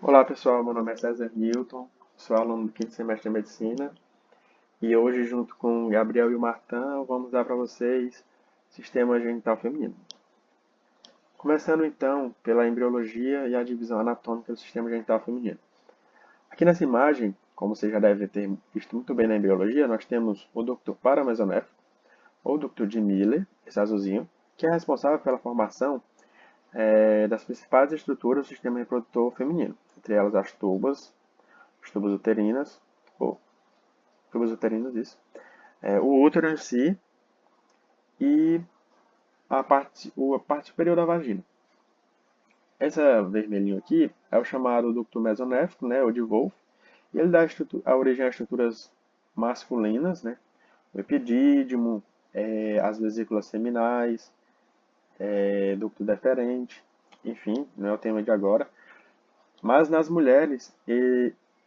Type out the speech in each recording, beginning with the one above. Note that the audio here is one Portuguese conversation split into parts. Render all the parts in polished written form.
Olá pessoal, meu nome é César Newton, sou aluno do quinto semestre de Medicina e hoje, junto com o Gabriel e o Martão, vamos dar para vocês Sistema Genital Feminino. Começando então pela embriologia e a divisão anatômica do Sistema Genital Feminino. Aqui nessa imagem, como você já deve ter visto muito bem na embriologia, nós temos o ducto paramesonéfrico, ou ducto de Miller, esse azulzinho, que é responsável pela formação das principais estruturas do sistema reprodutor feminino, entre elas as tubas uterinas, ou tubos uterinos, isso, o útero em si e a parte superior da vagina. Esse vermelhinho aqui é o chamado ducto mesonéfico, né, ou de Wolff, e ele dá a origem a estruturas masculinas, né, o epidídimo, as vesículas seminais, ducto deferente, enfim, não é o tema de agora. Mas nas mulheres,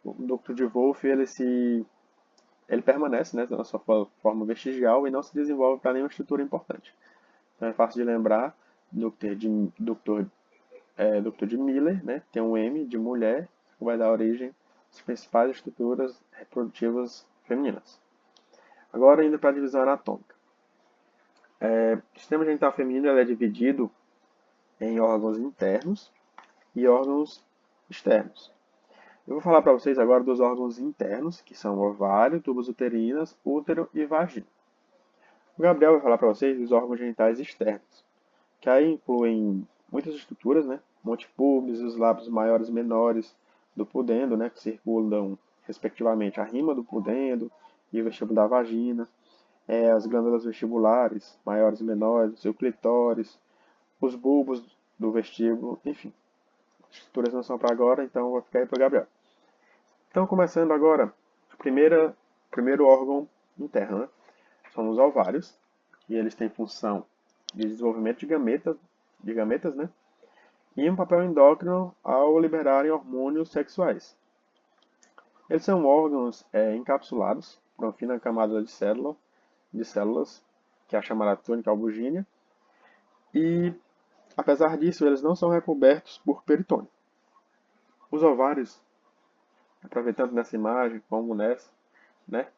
o ducto de Wolff ele permanece, né, na sua forma vestigial e não se desenvolve para nenhuma estrutura importante. Então é fácil de lembrar, ducto de Miller, né, tem um M de mulher, que vai dar origem às principais estruturas reprodutivas femininas. Agora indo para a divisão anatômica. O sistema genital feminino é dividido em órgãos internos e órgãos externos. Eu vou falar para vocês agora dos órgãos internos, que são ovário, tubos uterinas, útero e vagina. O Gabriel vai falar para vocês dos órgãos genitais externos, que aí incluem muitas estruturas, né? Monte pubis, os lábios maiores e menores do pudendo, né? Que circulam, respectivamente, a rima do pudendo e o vestíbulo da vagina, as glândulas vestibulares, maiores e menores, o seu clitóris, os bulbos do vestíbulo, enfim. As estruturas não são para agora, então vou ficar aí para o Gabriel. Então, começando agora, primeiro órgão interno, né? São os ovários, e eles têm função de desenvolvimento de gametas, né? E um papel endócrino ao liberarem hormônios sexuais. Eles são órgãos encapsulados por uma fina camada de células, que é a chamada túnica albugínea, e apesar disso, eles não são recobertos por peritônio. Os ovários, aproveitando nessa imagem como nessa, né?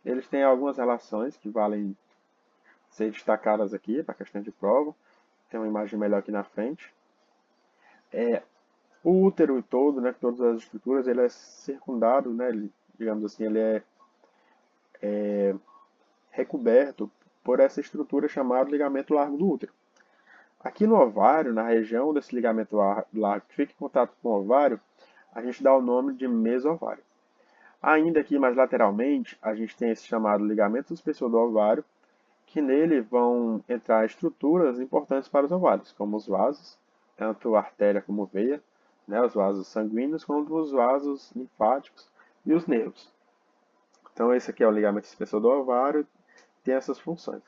Eles têm algumas relações que valem ser destacadas aqui para questão de prova. Tem uma imagem melhor aqui na frente. O útero todo, né, todas as estruturas, ele é circundado, né, digamos assim, ele é recoberto por essa estrutura chamada ligamento largo do útero. Aqui no ovário, na região desse ligamento largo que fica em contato com o ovário, a gente dá o nome de mesovário. Ainda aqui mais lateralmente, a gente tem esse chamado ligamento sucessor do ovário, que nele vão entrar estruturas importantes para os ovários, como os vasos, tanto artéria como veia, né, os vasos sanguíneos, quanto os vasos linfáticos e os nervos. Então esse aqui é o ligamento espessor do ovário, tem essas funções.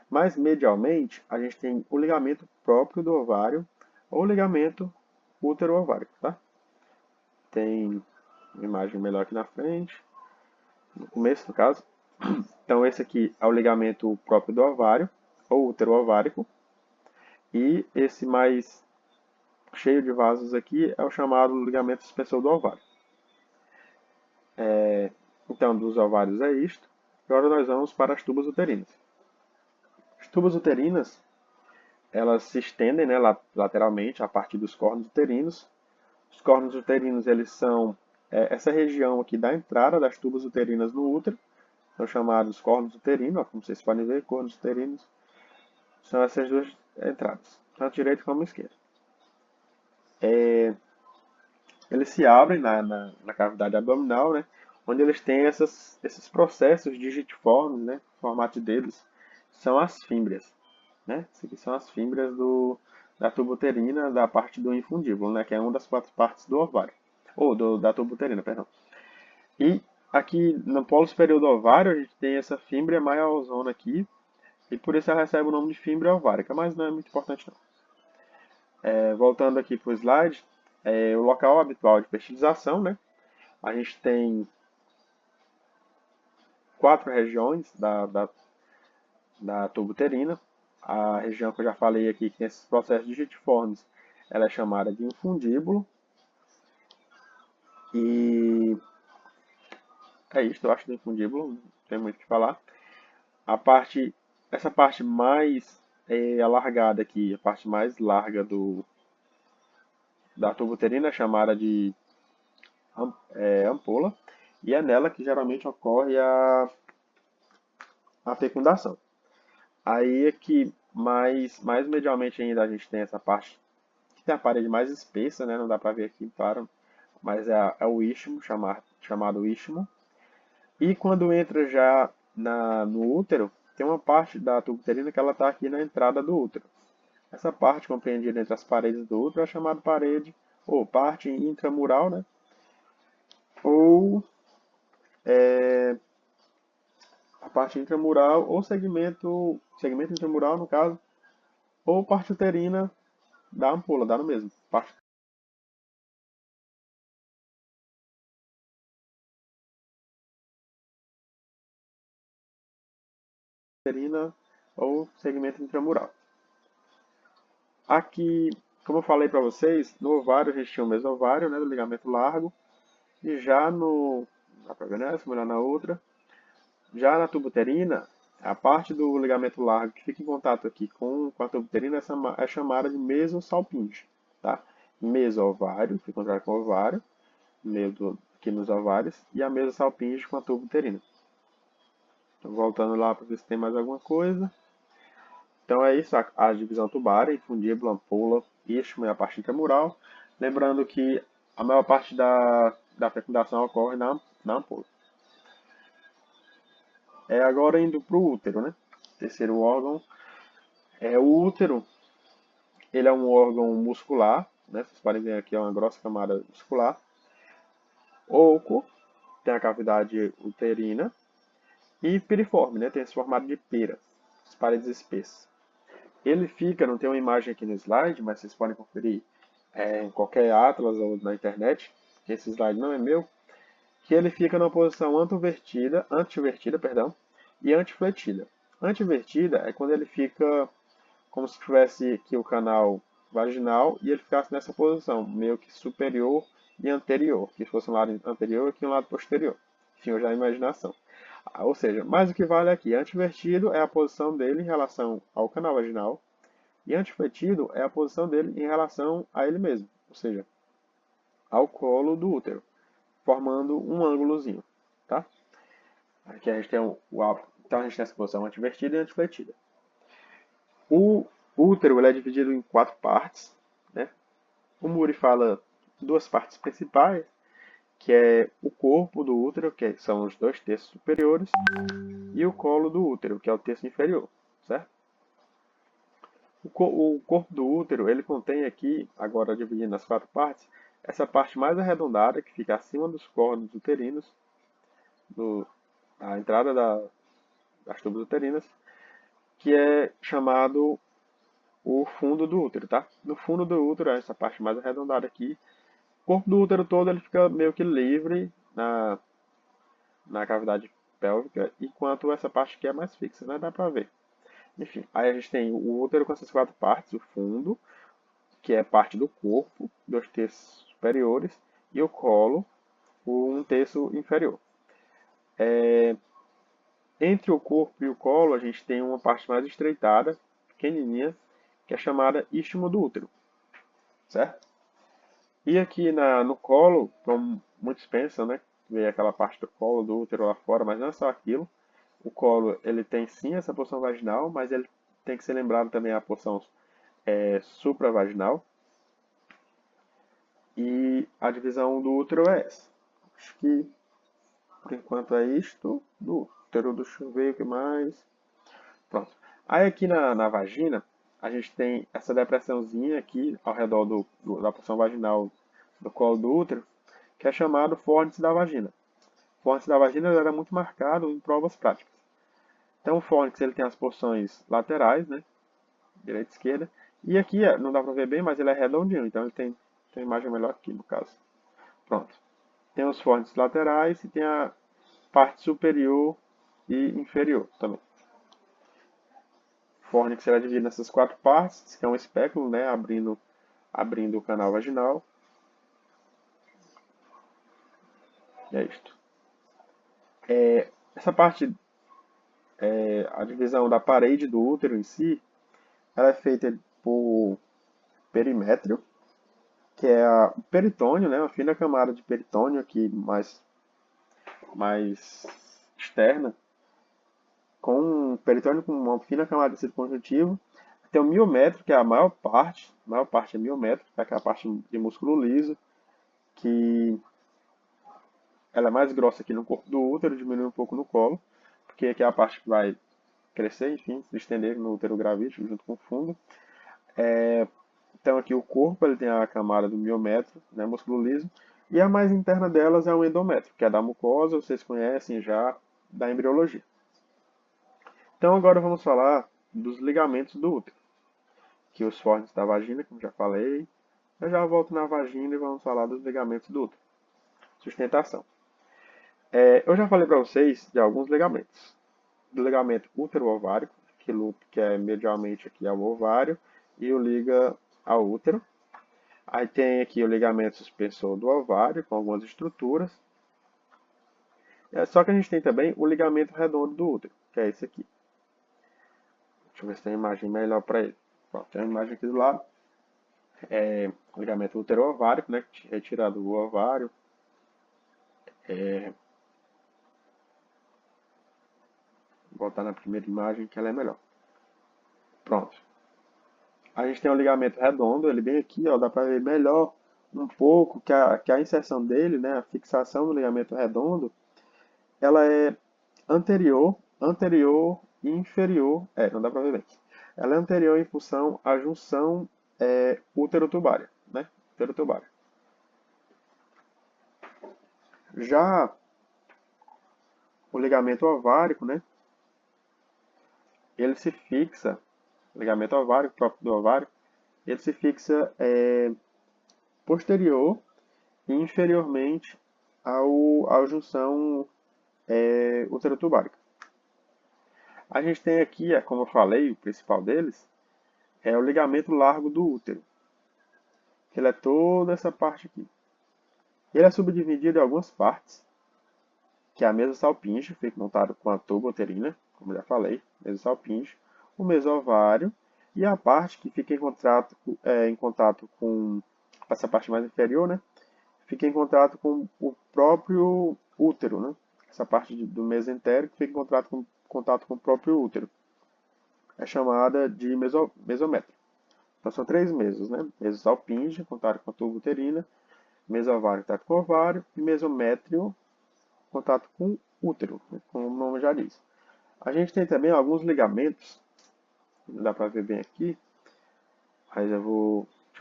Mas medialmente, a gente tem o ligamento próprio do ovário ou ligamento útero-ovárico, tá? Tem uma imagem melhor aqui na frente, no começo no caso. Então esse aqui é o ligamento próprio do ovário, ou útero-ovárico. E esse mais cheio de vasos aqui é o chamado ligamento espessor do ovário. Então, dos ovários é isto. Agora nós vamos para as tubas uterinas. As tubas uterinas, elas se estendem, né, lateralmente a partir dos córneos uterinos. Os córneos uterinos, eles são essa região aqui da entrada das tubas uterinas no útero. São chamados córneos uterinos, ó, como vocês podem ver, córneos uterinos. São essas duas entradas, tanto direita como esquerda. Eles se abrem na cavidade abdominal, né, onde eles têm esses processos digitiformes, né, o formato deles são as fímbrias. Né? Essas aqui são as fímbrias da tuba uterina, da parte do infundíbulo, né, que é uma das quatro partes do ovário, ou da tuba uterina, perdão. E aqui no polo superior do ovário, a gente tem essa fímbria maiorzona aqui, e por isso ela recebe o nome de fímbria ovárica, mas não é muito importante não. Voltando aqui para o slide, o local habitual de fertilização, né? A gente tem quatro regiões da tuba uterina. A região que eu já falei aqui, que tem esses processos digitiformes, ela é chamada de infundíbulo. E é isso, eu acho, do infundíbulo, não tem muito o que falar. A parte, essa parte mais alargada aqui, a parte mais larga da tuba uterina é chamada de ampola, e é nela que geralmente ocorre a fecundação. Aí aqui, mais medialmente ainda, a gente tem essa parte que tem a parede mais espessa, né? Não dá para ver aqui, claro, mas é o istmo, chamado istmo. E quando entra já no útero, tem uma parte da tuba uterina que ela está aqui na entrada do útero. Essa parte compreendida entre as paredes do útero é chamada parede, ou parte intramural, né? Ou a parte intramural, ou segmento intramural, no caso, ou parte uterina da ampola, dá no mesmo. Parte uterina ou segmento intramural. Aqui, como eu falei para vocês, no ovário a gente tinha o mesovário, né, do ligamento largo, e já no, dá para ver nessa, olhar na outra, já na tuba uterina, a parte do ligamento largo que fica em contato aqui com a tuba uterina é chamada de mesosalpinge, tá? Mesovário, fica em contato com o ovário, aqui nos ovários, e a mesosalpinge com a tuba uterina. Então, voltando lá para ver se tem mais alguma coisa. Então é isso, a divisão tubar, infundíbula, ampola, istmo é a parte intramural. Lembrando que a maior parte da fecundação ocorre na ampola. Agora indo para o útero, né? Terceiro órgão. O útero, ele é um órgão muscular, né? Vocês podem ver aqui, é uma grossa camada muscular. Oco, tem a cavidade uterina. E piriforme, né? Tem esse formato de pera, as paredes espessas. Ele fica, não tem uma imagem aqui no slide, mas vocês podem conferir em qualquer atlas ou na internet, que esse slide não é meu, que ele fica na posição antivertida, perdão, e antifletida. Antivertida é quando ele fica como se tivesse aqui o canal vaginal e ele ficasse nessa posição, meio que superior e anterior, que fosse um lado anterior e um lado posterior. Enfim, já a imaginação. Ou seja, mais o que vale aqui, antivertido é a posição dele em relação ao canal vaginal e antifletido é a posição dele em relação a ele mesmo, ou seja, ao colo do útero, formando um ângulozinho, tá? Aqui a gente tem então a gente tem essa posição antivertida e antifletida. O útero ele é dividido em quatro partes, né? O Muri fala duas partes principais, que é o corpo do útero, que são os dois terços superiores, e o colo do útero, que é o terço inferior, certo? O corpo do útero, ele contém aqui, agora dividindo nas quatro partes, essa parte mais arredondada, que fica acima dos córneos uterinos, a entrada das tubas uterinas, que é chamado o fundo do útero, tá? No fundo do útero, essa parte mais arredondada aqui, o corpo do útero todo ele fica meio que livre na cavidade pélvica, enquanto essa parte aqui é mais fixa, né? Dá pra ver. Enfim, aí a gente tem o útero com essas quatro partes, o fundo, que é parte do corpo, dois terços superiores, e o colo, um terço inferior. Entre o corpo e o colo, a gente tem uma parte mais estreitada, pequenininha, que é chamada istmo do útero, certo? E aqui no colo, como muitos pensam, né? Vê aquela parte do colo, do útero lá fora, mas não é só aquilo. O colo, ele tem sim essa porção vaginal, mas ele tem que ser lembrado também a porção supravaginal. E a divisão do útero é essa. Acho que por enquanto é isto. Do útero do chuveiro, o que mais? Pronto. Aí aqui na vagina, a gente tem essa depressãozinha aqui ao redor da porção vaginal do colo do útero, que é chamado fórnix da vagina. O fórnix da vagina era muito marcado em provas práticas. Então o fórnix ele tem as porções laterais, né? Direita e esquerda. E aqui não dá para ver bem, mas ele é redondinho, então ele tem uma imagem melhor aqui no caso. Pronto. Tem os fórnix laterais e tem a parte superior e inferior também. O fórnix será dividido nessas quatro partes, que é um espéculo, né, abrindo o canal vaginal. É isto. Essa parte, a divisão da parede do útero em si, ela é feita por perimétrio, que é o peritônio, né, uma fina camada de peritônio aqui mais externa, com um peritônio com uma fina camada de tecido conjuntivo. Tem o miométrio, que é a maior parte é miométrio, que é aquela parte de músculo liso, que ela é mais grossa aqui no corpo do útero, diminui um pouco no colo, porque aqui é a parte que vai crescer, enfim, se estender no útero gravídico junto com o fundo. Então aqui o corpo ele tem a camada do miométrio, né, músculo liso, e a mais interna delas é o endométrio, que é da mucosa, vocês conhecem já da embriologia. Então agora vamos falar dos ligamentos do útero, que os fornes da vagina, como já falei. Eu já volto na vagina e vamos falar dos ligamentos do útero. Sustentação. Eu já falei para vocês de alguns ligamentos. Do ligamento útero-ovário, que é medialmente aqui ao ovário e o liga ao útero. Aí tem aqui o ligamento suspensor do ovário, com algumas estruturas. Só que a gente tem também o ligamento redondo do útero, que é esse aqui. Deixa eu ver se tem uma imagem melhor para ele. Pronto, tem uma imagem aqui do lado. O ligamento útero-ovárico, né, retirado do ovário. Vou voltar na primeira imagem que ela é melhor. Pronto. A gente tem um ligamento redondo, ele bem aqui, ó, dá para ver melhor um pouco que a inserção dele, né, a fixação do ligamento redondo, ela é anterior e inferior, não dá para ver bem. Ela é anterior em função à junção útero-tubária, né, útero-tubária. Já o ligamento ovárico, né, ele se fixa, ligamento ovárico, próprio do ovário, ele se fixa posterior e inferiormente à junção uterotubárica. A gente tem aqui, como eu falei, o principal deles é o ligamento largo do útero. Ele é toda essa parte aqui. Ele é subdividido em algumas partes, que é a mesosalpinge, fica montado com a tuba uterina, como já falei, mesosalpinge, o mesovário e a parte que fica em contato com essa parte mais inferior, né? Fica em contato com o próprio útero, né? Essa parte do mesentérico fica em contato com o próprio útero. É chamada de mesométrio. Então são três mesos, né? Mesosalpinge, contato com a tuba uterina, mesovário, contato com o ovário, e mesométrio, contato com o útero, né? Como o nome já diz. A gente tem também alguns ligamentos, não dá para ver bem aqui, mas deixa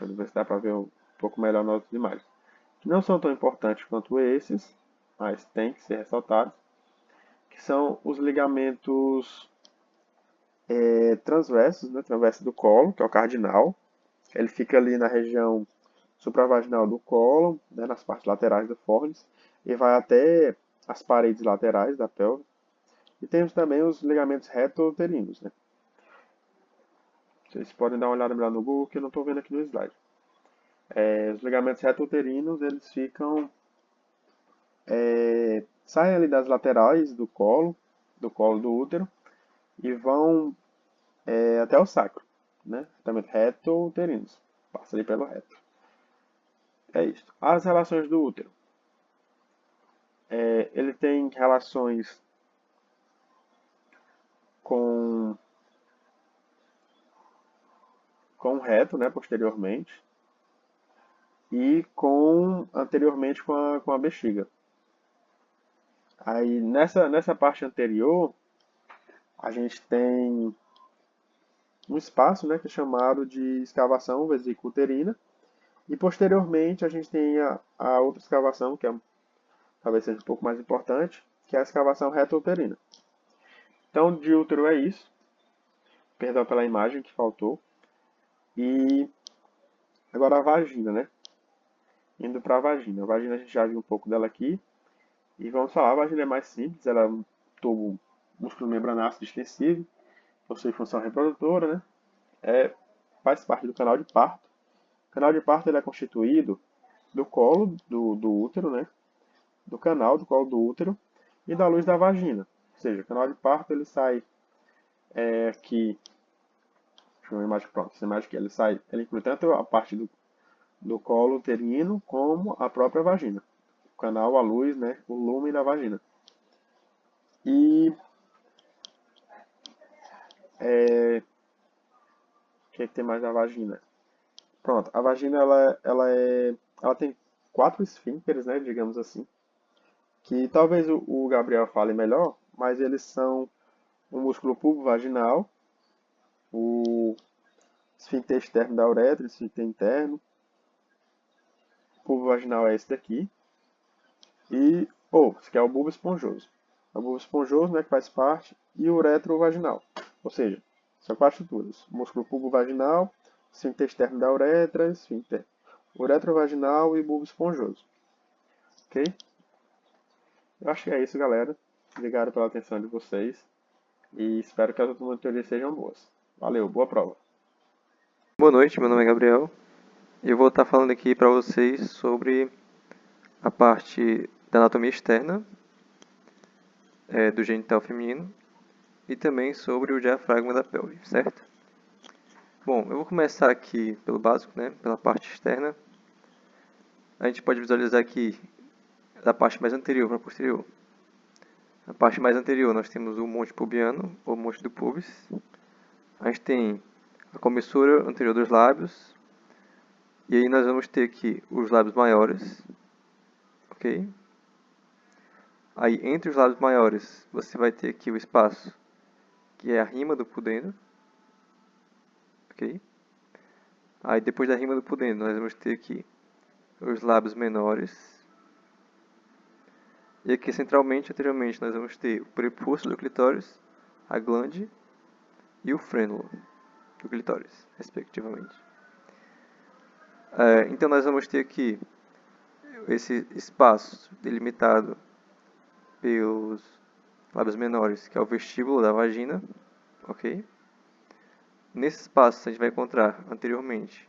eu ver se dá para ver um pouco melhor nas outras imagens. Que não são tão importantes quanto esses, mas tem que ser ressaltados, que são os ligamentos transversos, né, transverso do colo, que é o cardinal. Ele fica ali na região supravaginal do colo, né, nas partes laterais do fórnix, e vai até as paredes laterais da pelve. E temos também os ligamentos reto-uterinos, né? Vocês podem dar uma olhada melhor no Google, que eu não estou vendo aqui no slide. Os ligamentos reto-uterinos, eles ficam saem ali das laterais do colo do útero, e vão até o sacro, né? Ligamento reto-uterinos, passa ali pelo reto. É isso. As relações do útero. Ele tem relações com o reto, né, posteriormente, e anteriormente com a bexiga. Aí nessa parte anterior, a gente tem um espaço, né, que é chamado de escavação vesículo-uterina, e posteriormente a gente tem a outra escavação, que talvez seja um pouco mais importante, que é a escavação reto-uterina. Então, de útero é isso. Perdão pela imagem que faltou. E agora a vagina, né? Indo para a vagina. A vagina a gente já viu um pouco dela aqui. E vamos falar, a vagina é mais simples, ela é um tubo músculo membranáceo extensivo, possui função reprodutora, né? Faz parte do canal de parto. O canal de parto ele é constituído do colo do útero, né? do canal do colo do útero e da luz da vagina. Ou seja, o canal de parto ele sai aqui. Deixa eu ver a imagem pronta. Essa imagem aqui, ele inclui tanto a parte do colo uterino como a própria vagina. O canal, a luz, né, o lumen da vagina. E o que tem mais da vagina? Pronto, a vagina ela tem 4 esfíncteres, né, digamos assim, que talvez o Gabriel fale melhor, mas eles são o músculo pulvo-vaginal, o esfíncter externo da uretra, o esfíncter interno, o pulvo-vaginal é esse daqui, e, esse aqui é o bulbo esponjoso. É o bulbo esponjoso, né, que faz parte, e o uretrovaginal, ou seja, são 4 estruturas, o músculo pulvo-vaginal, esfíncter externo da uretra, esfíncter uretrovaginal e bulbo esponjoso. Ok? Eu acho que é isso, galera. Obrigado pela atenção de vocês e espero que as outras teorias sejam boas. Valeu, boa prova. Boa noite, meu nome é Gabriel e eu vou estar falando aqui para vocês sobre a parte da anatomia externa do genital feminino e também sobre o diafragma da pelve, certo? Bom, eu vou começar aqui pelo básico, né, pela parte externa. A gente pode visualizar aqui da parte mais anterior para posterior. Na parte mais anterior nós temos o monte pubiano, ou monte do pubis. A gente tem a comissura anterior dos lábios. E aí nós vamos ter aqui os lábios maiores, ok? Aí entre os lábios maiores você vai ter aqui o espaço que é a rima do pudendo, ok? Aí depois da rima do pudendo nós vamos ter aqui os lábios menores. E aqui centralmente, anteriormente, nós vamos ter o prepúcio do clitóris, a glande e o frênulo do clitóris, respectivamente. Então nós vamos ter aqui esse espaço delimitado pelos lábios menores, que é o vestíbulo da vagina, ok? Nesse espaço a gente vai encontrar anteriormente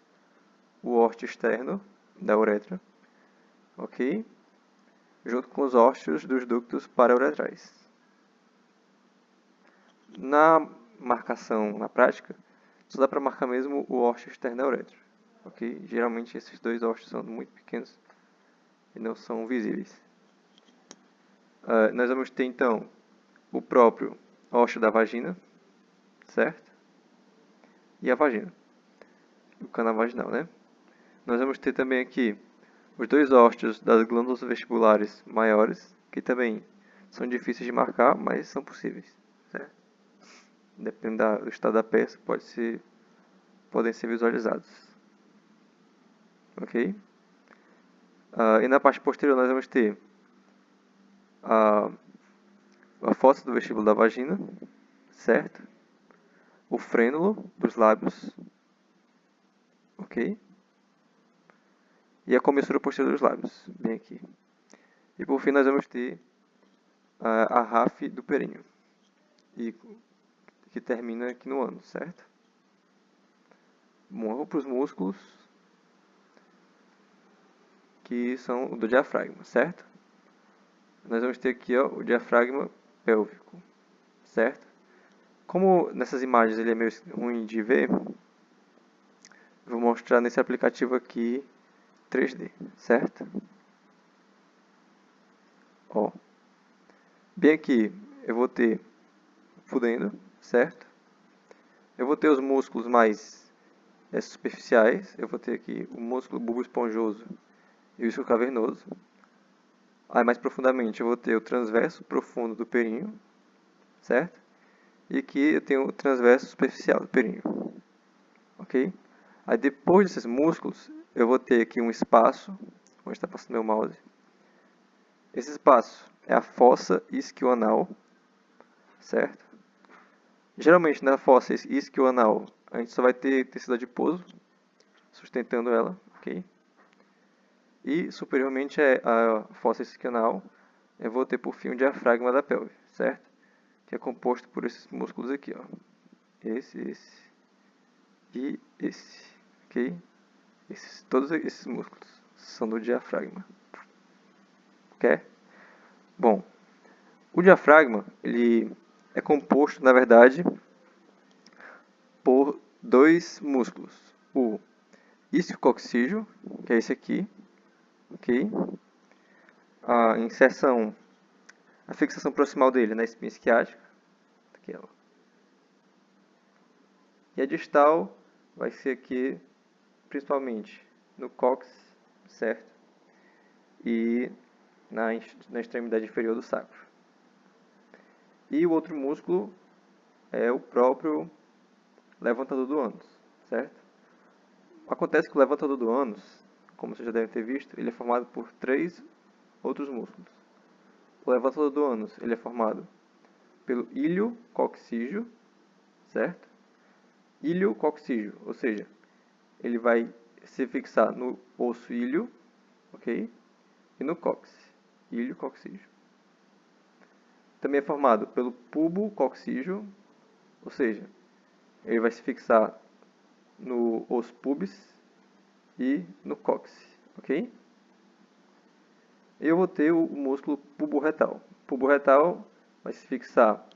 o órteo externo da uretra, ok? Junto com os ósteos dos ductos parauretrais. Na marcação, na prática, só dá para marcar mesmo o órteo externo da uretra, ok? Geralmente esses dois ósteos são muito pequenos e não são visíveis. Nós vamos ter então o próprio ósteo da vagina, certo? E a vagina, o canal vaginal, né? Nós vamos ter também aqui os dois ósteos das glândulas vestibulares maiores, que são difíceis de marcar, mas são possíveis, certo? Dependendo do estado da peça, podem ser visualizados, ok? E na parte posterior nós vamos ter a fossa do vestíbulo da vagina, certo? O frênulo dos lábios, ok? E a comissura posterior dos lábios, bem aqui. E por fim nós vamos ter a ráfe do períneo, e que termina aqui no ânus, certo? Bom, eu vou para os músculos, que são o do diafragma, certo? Nós vamos ter aqui o diafragma pélvico, certo? Como nessas imagens ele é meio ruim de ver, eu vou mostrar nesse aplicativo aqui 3D, certo? Ó, bem aqui eu vou ter pudendo, certo? Eu vou ter os músculos mais superficiais, eu vou ter aqui o músculo bulbo esponjoso e o isco cavernoso. Aí mais profundamente eu vou ter o transverso profundo do períneo, certo? E aqui eu tenho o transverso superficial do períneo, ok? Aí depois desses músculos eu vou ter aqui um espaço, onde está passando meu mouse. Esse espaço é a fossa isquioanal, certo? Geralmente na fossa isquioanal a gente só vai ter tecido adiposo sustentando ela, ok? E superiormente a fossa isquioanal eu vou ter por fim o diafragma da pelve, certo? Que é composto por esses músculos aqui, ó. Esse e esse, ok? Todos esses músculos são do diafragma, ok? Bom, o diafragma, ele é composto, na verdade, por dois músculos. O isquiococcígeo, que é esse aqui, ok? A inserção, a fixação proximal dele na espinha isquiática, aquela. E a distal vai ser aqui, principalmente no cóccix, certo? E na extremidade inferior do sacro. E o outro músculo é o próprio levantador do ânus, certo? Acontece que o levantador do ânus, como vocês já devem ter visto, ele é formado por 3 outros músculos. O levantador do ânus, ele é formado pelo ilho coccígeo, certo? Ilho coccígeo, ou seja, ele vai se fixar no osso ilho, ok? E no cóccix, ilho coccígeo. Também é formado pelo pubo coccígeo, ou seja, ele vai se fixar no osso pubis e no cóccix, ok? Eu vou ter o músculo pubo-retal. O pubo-retal vai se fixar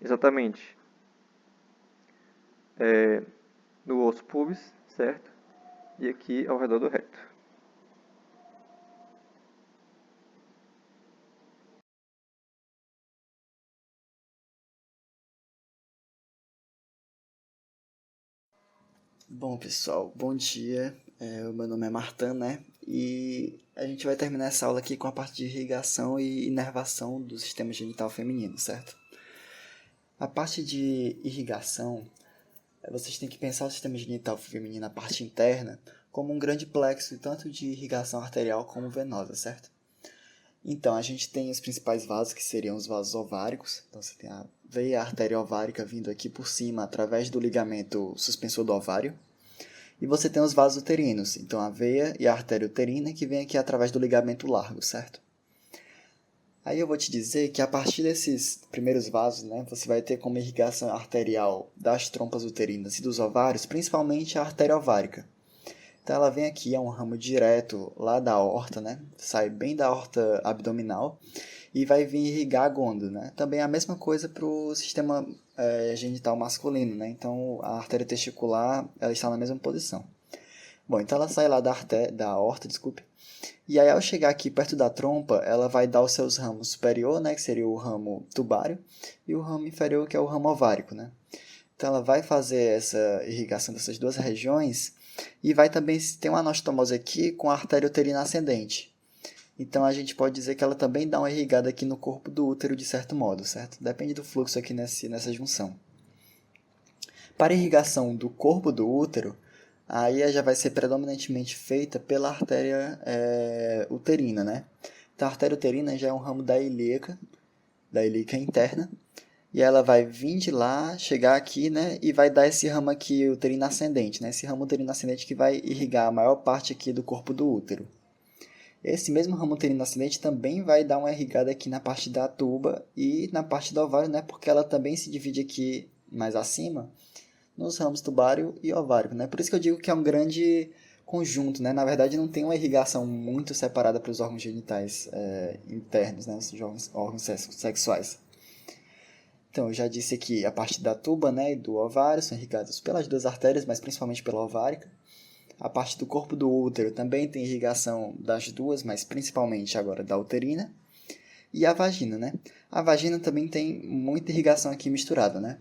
exatamente no osso pubis, certo? E aqui ao redor do reto. Bom, pessoal, bom dia. O meu nome é Martan, né? E a gente vai terminar essa aula aqui com a parte de irrigação e inervação do sistema genital feminino, certo? A parte de irrigação, vocês têm que pensar o sistema genital feminino, a parte interna, como um grande plexo, tanto de irrigação arterial como venosa, certo? Então, a gente tem os principais vasos, que seriam os vasos ováricos. Então, você tem a veia artéria ovárica vindo aqui por cima, através do ligamento suspensor do ovário. E você tem os vasos uterinos, então a veia e a artéria uterina, que vem aqui através do ligamento largo, certo? Aí eu vou te dizer que a partir desses primeiros vasos, né, você vai ter como irrigação arterial das trompas uterinas e dos ovários, principalmente a artéria ovárica. Então ela vem aqui, é um ramo direto lá da aorta, né? Sai bem da aorta abdominal e vai vir irrigar a gôndola, né? Também é a mesma coisa para o sistema genital masculino, né? Então a artéria testicular ela está na mesma posição. Bom, então ela sai lá da aorta, desculpe. E aí ao chegar aqui perto da trompa, ela vai dar os seus ramos superior, né? Que seria o ramo tubário, e o ramo inferior, que é o ramo ovárico, né? Então ela vai fazer essa irrigação dessas duas regiões e vai também ter uma anastomose aqui com a artéria uterina ascendente. Então a gente pode dizer que ela também dá uma irrigada aqui no corpo do útero de certo modo, certo? Depende do fluxo aqui nessa junção. Para a irrigação do corpo do útero, aí já vai ser predominantemente feita pela artéria uterina, né? Então a artéria uterina já é um ramo da ilíaca interna, e ela vai vir de lá, chegar aqui, né, e vai dar esse ramo aqui uterino ascendente, né, esse ramo uterino ascendente que vai irrigar a maior parte aqui do corpo do útero. Esse mesmo ramo uterino ascendente também vai dar uma irrigada aqui na parte da tuba e na parte do ovário, né, porque ela também se divide aqui mais acima nos ramos tubário e ovário, né. Por isso que eu digo que é um grande conjunto, né. Na verdade, não tem uma irrigação muito separada para os órgãos genitais internos, né, os órgãos sexuais. Então, eu já disse aqui a parte da tuba, né, e do ovário são irrigados pelas duas artérias, mas principalmente pela ovárica. A parte do corpo do útero também tem irrigação das duas, mas principalmente agora da uterina. E a vagina, né? A vagina também tem muita irrigação aqui misturada, né?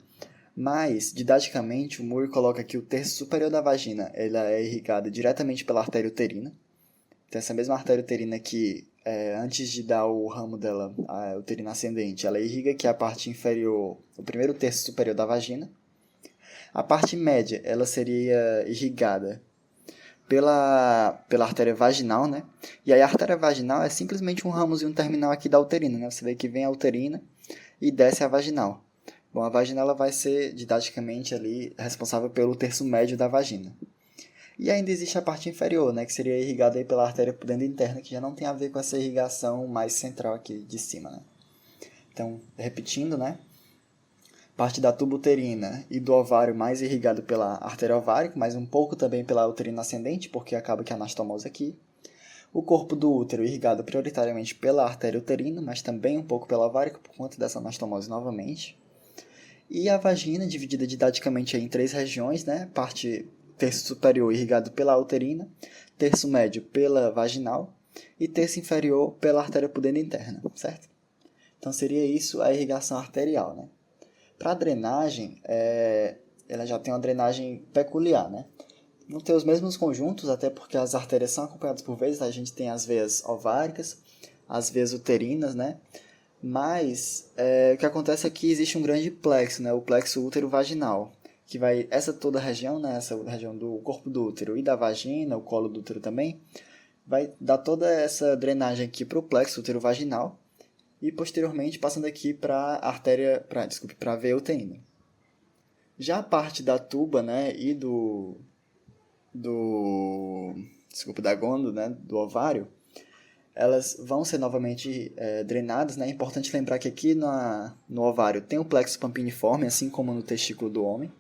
Mas, didaticamente, o Moore coloca que o terço superior da vagina ela é irrigada diretamente pela artéria uterina. Então, essa mesma artéria uterina que antes de dar o ramo dela, a uterina ascendente, ela irriga aqui a parte inferior, o primeiro terço superior da vagina. A parte média, ela seria irrigada pela artéria vaginal, né? E aí a artéria vaginal é simplesmente um ramozinho terminal aqui da uterina, né? Você vê que vem a uterina e desce a vaginal. Bom, a vaginal ela vai ser, didaticamente, ali, responsável pelo terço médio da vagina. E ainda existe a parte inferior, né, que seria irrigada aí pela artéria pudenda interna, que já não tem a ver com essa irrigação mais central aqui de cima, né? Então, repetindo, né? Parte da tuba uterina e do ovário mais irrigado pela artéria ovárica, mas um pouco também pela uterina ascendente, porque acaba que a anastomose aqui. O corpo do útero irrigado prioritariamente pela artéria uterina, mas também um pouco pela ovárica, por conta dessa anastomose novamente. E a vagina, dividida didaticamente em 3 regiões, né? Parte terço superior irrigado pela uterina, terço médio pela vaginal e terço inferior pela artéria pudenda interna, certo? Então seria isso a irrigação arterial, né? Para a drenagem, ela já tem uma drenagem peculiar, né? Não tem os mesmos conjuntos, até porque as artérias são acompanhadas por veias, a gente tem as veias ováricas, as veias uterinas, né? Mas o que acontece é que existe um grande plexo, né? O plexo útero-vaginal, que vai, essa toda a região, né? Essa região do corpo do útero e da vagina, o colo do útero também, vai dar toda essa drenagem aqui para o plexo útero-vaginal e posteriormente passando aqui para a artéria, para a veia uterina. Já a parte da tuba, né? E da gôndola, né, do ovário, elas vão ser novamente drenadas, né? É importante lembrar que aqui no ovário tem o plexo pampiniforme, assim como no testículo do homem.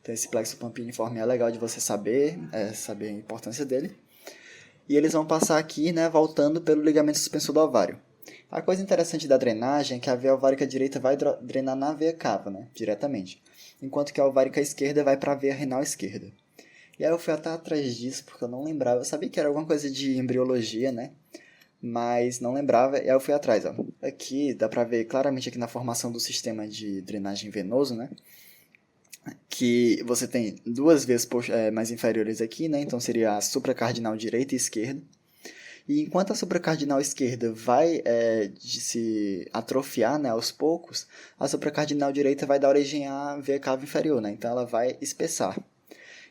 Então esse plexo pampiniforme é legal de você saber a importância dele. E eles vão passar aqui, né, voltando pelo ligamento suspensor do ovário. A coisa interessante da drenagem é que a veia ovárica direita vai drenar na veia cava, né, diretamente, enquanto que a ovárica esquerda vai para a veia renal esquerda. E aí eu fui até atrás disso, porque eu não lembrava. Eu sabia que era alguma coisa de embriologia, né? Mas não lembrava, e aí eu fui atrás, ó. Aqui, dá pra ver claramente aqui na formação do sistema de drenagem venoso, né? Que você tem 2 veias mais inferiores aqui, né? Então seria a supracardinal direita e esquerda. E enquanto a supracardinal esquerda vai se atrofiar, né, aos poucos, a supracardinal direita vai dar origem à veia cava inferior, né? Então ela vai espessar.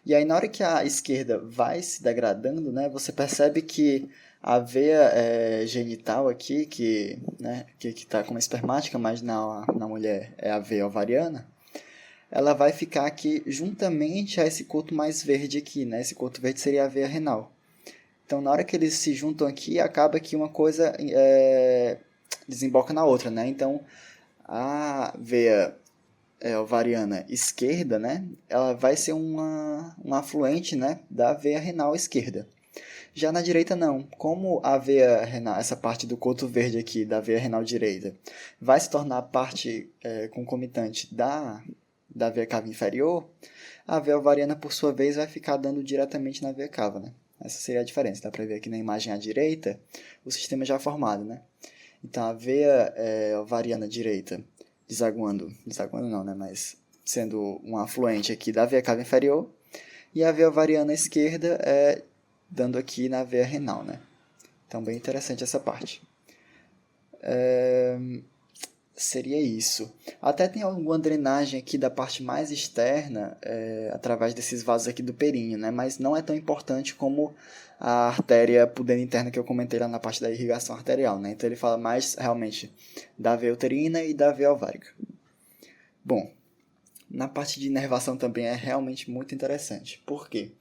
E aí, na hora que a esquerda vai se degradando, né, você percebe que a veia genital aqui, que está como espermática, mas na mulher é a veia ovariana, ela vai ficar aqui juntamente a esse coto mais verde aqui, né? Esse coto verde seria a veia renal. Então, na hora que eles se juntam aqui, acaba que uma coisa desemboca na outra, né? Então, a veia ovariana esquerda, né, ela vai ser um afluente, né, da veia renal esquerda. Já na direita não. Como a veia renal, essa parte do coto verde aqui da veia renal direita, vai se tornar parte concomitante da veia cava inferior, a veia ovariana, por sua vez, vai ficar dando diretamente na veia cava, né? Essa seria a diferença. Dá para ver aqui na imagem à direita o sistema já formado, né? Então a veia ovariana direita desaguando não, né, mas sendo um afluente aqui da veia cava inferior, e a veia ovariana esquerda dando aqui na veia renal, né? Então, bem interessante essa parte. Seria isso. Até tem alguma drenagem aqui da parte mais externa, através desses vasos aqui do períneo, né? Mas não é tão importante como a artéria pudenda interna que eu comentei lá na parte da irrigação arterial, né? Então ele fala mais realmente da veia uterina e da veia ovárica. Bom, na parte de inervação também é realmente muito interessante. Por quê?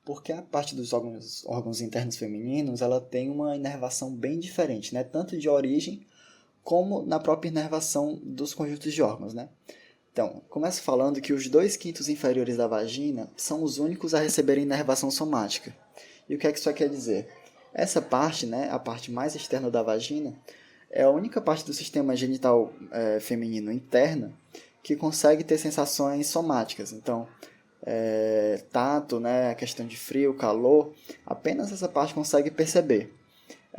Porque a parte dos órgãos internos femininos, ela tem uma inervação bem diferente, né? Tanto de origem como na própria inervação dos conjuntos de órgãos, né? Então, começo falando que os 2/5 inferiores da vagina são os únicos a receberem inervação somática. E o que é que isso quer dizer? Essa parte, né, a parte mais externa da vagina, é a única parte do sistema genital feminino interna que consegue ter sensações somáticas. Então, tato, né, a questão de frio, calor, apenas essa parte consegue perceber.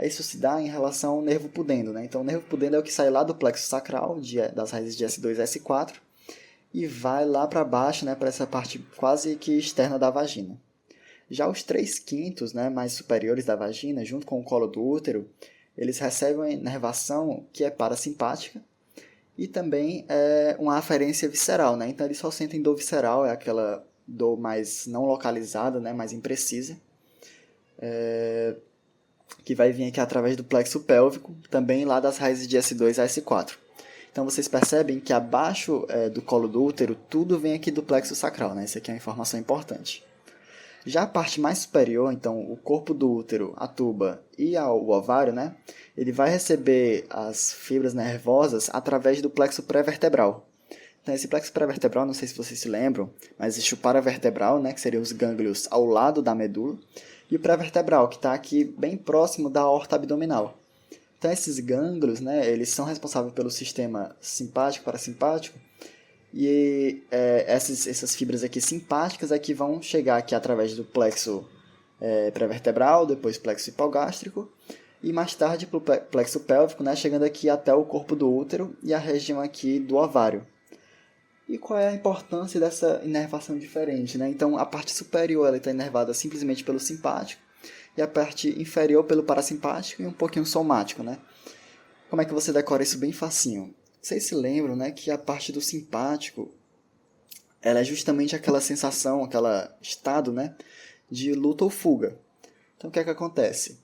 Isso se dá em relação ao nervo pudendo, né? Então, o nervo pudendo é o que sai lá do plexo sacral, das raízes de S2 e S4, e vai lá para baixo, né, para essa parte quase que externa da vagina. Já os 3/5, né, mais superiores da vagina, junto com o colo do útero, eles recebem uma inervação que é parasimpática e também uma aferência visceral, né? Então, eles só sentem dor visceral, é aquela dor mais não localizada, né, mais imprecisa, que vai vir aqui através do plexo pélvico, também lá das raízes de S2 a S4. Então, vocês percebem que abaixo do colo do útero, tudo vem aqui do plexo sacral, né? Isso aqui é uma informação importante. Já a parte mais superior, então, o corpo do útero, a tuba e o ovário, né? Ele vai receber as fibras nervosas através do plexo pré-vertebral. Então, esse plexo pré-vertebral, não sei se vocês se lembram, mas existe o paravertebral, né? Que seriam os gânglios ao lado da medula, e o pré-vertebral, que está aqui bem próximo da aorta abdominal. Então, esses gânglios, né, eles são responsáveis pelo sistema simpático, parasimpático, e essas fibras aqui simpáticas aqui vão chegar aqui através do plexo pré-vertebral, depois plexo hipogástrico, e mais tarde para o plexo pélvico, né, chegando aqui até o corpo do útero e a região aqui do ovário. E qual é a importância dessa inervação diferente, né? Então, a parte superior está inervada simplesmente pelo simpático e a parte inferior pelo parasimpático e um pouquinho somático, né? Como é que você decora isso bem facinho? Vocês se lembram, né, que a parte do simpático ela é justamente aquela sensação, aquele estado, né, de luta ou fuga. Então, o que é que acontece?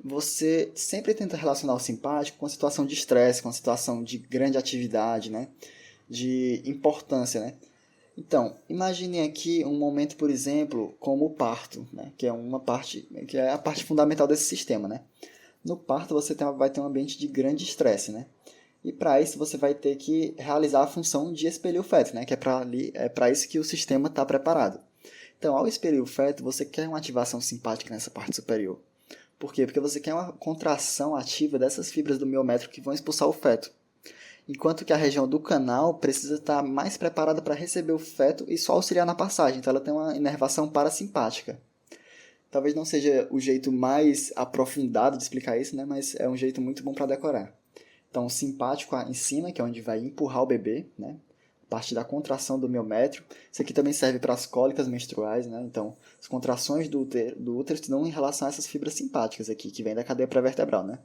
Você sempre tenta relacionar o simpático com a situação de estresse, com a situação de grande atividade, né? De importância, né? Então, imaginem aqui um momento, por exemplo, como o parto, né? Que é a parte fundamental desse sistema, né? No parto você vai ter um ambiente de grande estresse, né? E para isso você vai ter que realizar a função de expelir o feto, né? Que é para isso que o sistema está preparado. Então, ao expelir o feto, você quer uma ativação simpática nessa parte superior. Por quê? Porque você quer uma contração ativa dessas fibras do miométrio que vão expulsar o feto. Enquanto que a região do canal precisa estar mais preparada para receber o feto e só auxiliar na passagem. Então ela tem uma inervação parasimpática. Talvez não seja o jeito mais aprofundado de explicar isso, né? Mas é um jeito muito bom para decorar. Então o simpático em cima, que é onde vai empurrar o bebê, né? Parte da contração do miométrio. Isso aqui também serve para as cólicas menstruais, né? Então, as contrações do útero se dão em relação a essas fibras simpáticas aqui, que vêm da cadeia pré-vertebral, né?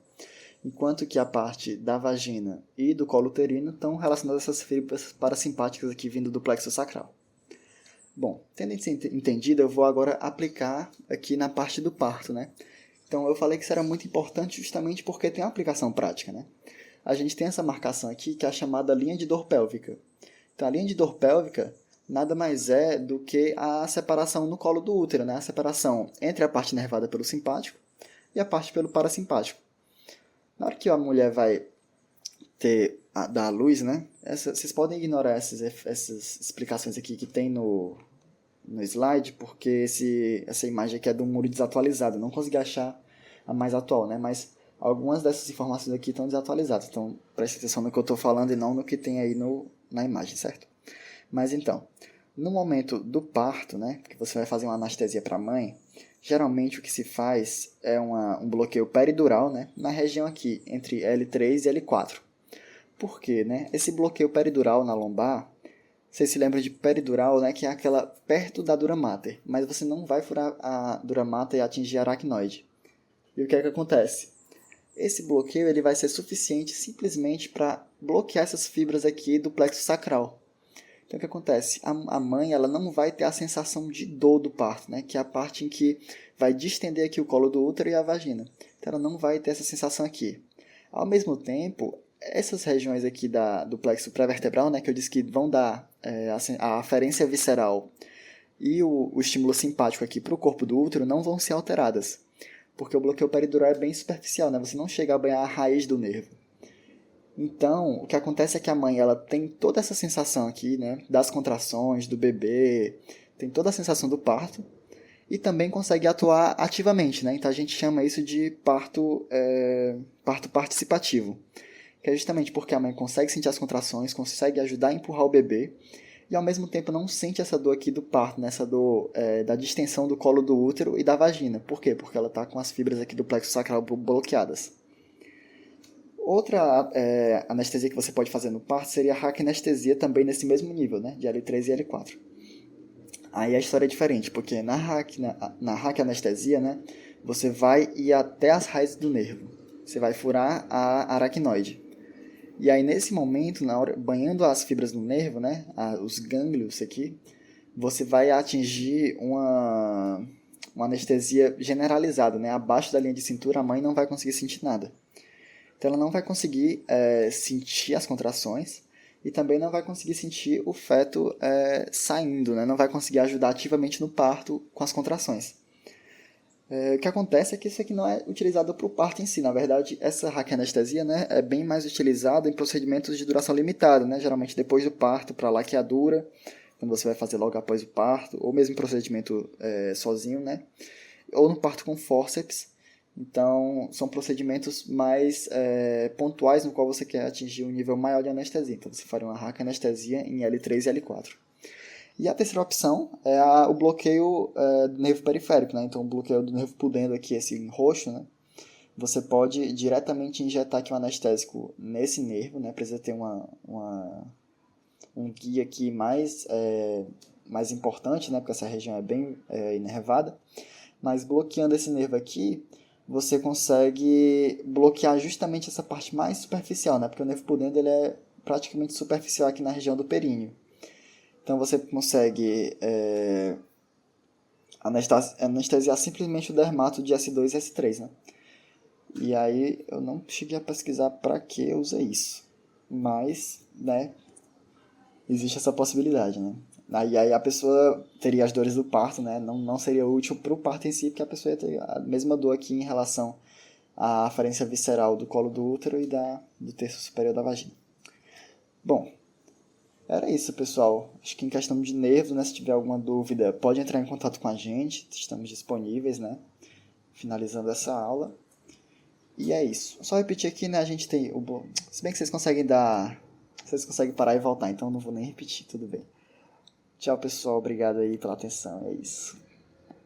Enquanto que a parte da vagina e do colo uterino estão relacionadas a essas fibras parasimpáticas aqui vindo do plexo sacral. Bom, tendo isso entendido, eu vou agora aplicar aqui na parte do parto, né? Então, eu falei que isso era muito importante justamente porque tem uma aplicação prática, né? A gente tem essa marcação aqui que é a chamada linha de dor pélvica. Então, a linha de dor pélvica nada mais é do que a separação no colo do útero, né? A separação entre a parte inervada pelo simpático e a parte pelo parasimpático. Na hora que a mulher vai dar à luz, né? Vocês podem ignorar essas explicações aqui que tem no slide, porque essa imagem aqui é de um muro desatualizado. Eu não consegui achar a mais atual, né? Mas algumas dessas informações aqui estão desatualizadas. Então, preste atenção no que eu estou falando e não no que tem aí na imagem, certo? Mas então, no momento do parto, né, que você vai fazer uma anestesia para a mãe, geralmente o que se faz é um bloqueio peridural, né, na região aqui, entre L3 e L4. Por quê, né? Esse bloqueio peridural na lombar, vocês se lembram de peridural, né, que é aquela perto da dura mater, mas você não vai furar a dura mater e atingir a aracnoide. E o que é que acontece? Esse bloqueio ele vai ser suficiente simplesmente para bloquear essas fibras aqui do plexo sacral. Então, o que acontece? A mãe ela não vai ter a sensação de dor do parto, né? Que é a parte em que vai distender aqui o colo do útero e a vagina. Então, ela não vai ter essa sensação aqui. Ao mesmo tempo, essas regiões aqui do plexo pré-vertebral, né? Que eu disse que vão dar a aferência visceral e o estímulo simpático aqui para o corpo do útero não vão ser alteradas. Porque o bloqueio peridural é bem superficial, né? Você não chega a banhar a raiz do nervo. Então, o que acontece é que a mãe ela tem toda essa sensação aqui, né? Das contrações, do bebê, tem toda a sensação do parto e também consegue atuar ativamente, né? Então, a gente chama isso de parto participativo, que é justamente porque a mãe consegue sentir as contrações, consegue ajudar a empurrar o bebê e ao mesmo tempo não sente essa dor aqui do parto, né? Essa dor da distensão do colo do útero e da vagina. Por quê? Porque ela está com as fibras aqui do plexo sacral bloqueadas. Outra anestesia que você pode fazer no parto seria a raquianestesia também nesse mesmo nível, né? De L3 e L4. Aí a história é diferente, porque na raquianestesia, né? Você vai ir até as raízes do nervo. Você vai furar a aracnoide. E aí, nesse momento, na hora, banhando as fibras do nervo, né, os gânglios aqui, você vai atingir uma anestesia generalizada, né? Abaixo da linha de cintura, a mãe não vai conseguir sentir nada. Então, ela não vai conseguir sentir as contrações e também não vai conseguir sentir o feto saindo, né? Não vai conseguir ajudar ativamente no parto com as contrações. O que acontece é que isso aqui não é utilizado para o parto em si. Na verdade, essa raquianestesia, né, é bem mais utilizada em procedimentos de duração limitada, né, geralmente depois do parto, para laqueadura, quando você vai fazer logo após o parto, ou mesmo procedimento sozinho, né, ou no parto com fórceps. Então, são procedimentos mais pontuais no qual você quer atingir um nível maior de anestesia. Então, você faria uma raquianestesia em L3 e L4. E a terceira opção é o bloqueio do nervo periférico, né? Então, o bloqueio do nervo pudendo aqui, esse roxo, né? Você pode diretamente injetar aqui um anestésico nesse nervo, né? Precisa ter um guia aqui mais importante, né? Porque essa região é bem inervada. Mas bloqueando esse nervo aqui, você consegue bloquear justamente essa parte mais superficial, né? Porque o nervo pudendo ele é praticamente superficial aqui na região do períneo. Então você consegue anestesiar simplesmente o dermato de S2 e S3, né? E aí eu não cheguei a pesquisar para que usa isso. Mas, né, existe essa possibilidade, né? Aí a pessoa teria as dores do parto, né? Não seria útil para o parto em si, porque a pessoa ia ter a mesma dor aqui em relação à aferência visceral do colo do útero e do terço superior da vagina. Bom, era isso, pessoal. Acho que em questão de nervos, né? Se tiver alguma dúvida, pode entrar em contato com a gente. Estamos disponíveis, né? Finalizando essa aula. E é isso. Só repetir aqui, né? A gente tem se bem que vocês conseguem parar e voltar, então eu não vou nem repetir, tudo bem. Tchau, pessoal. Obrigado aí pela atenção. É isso.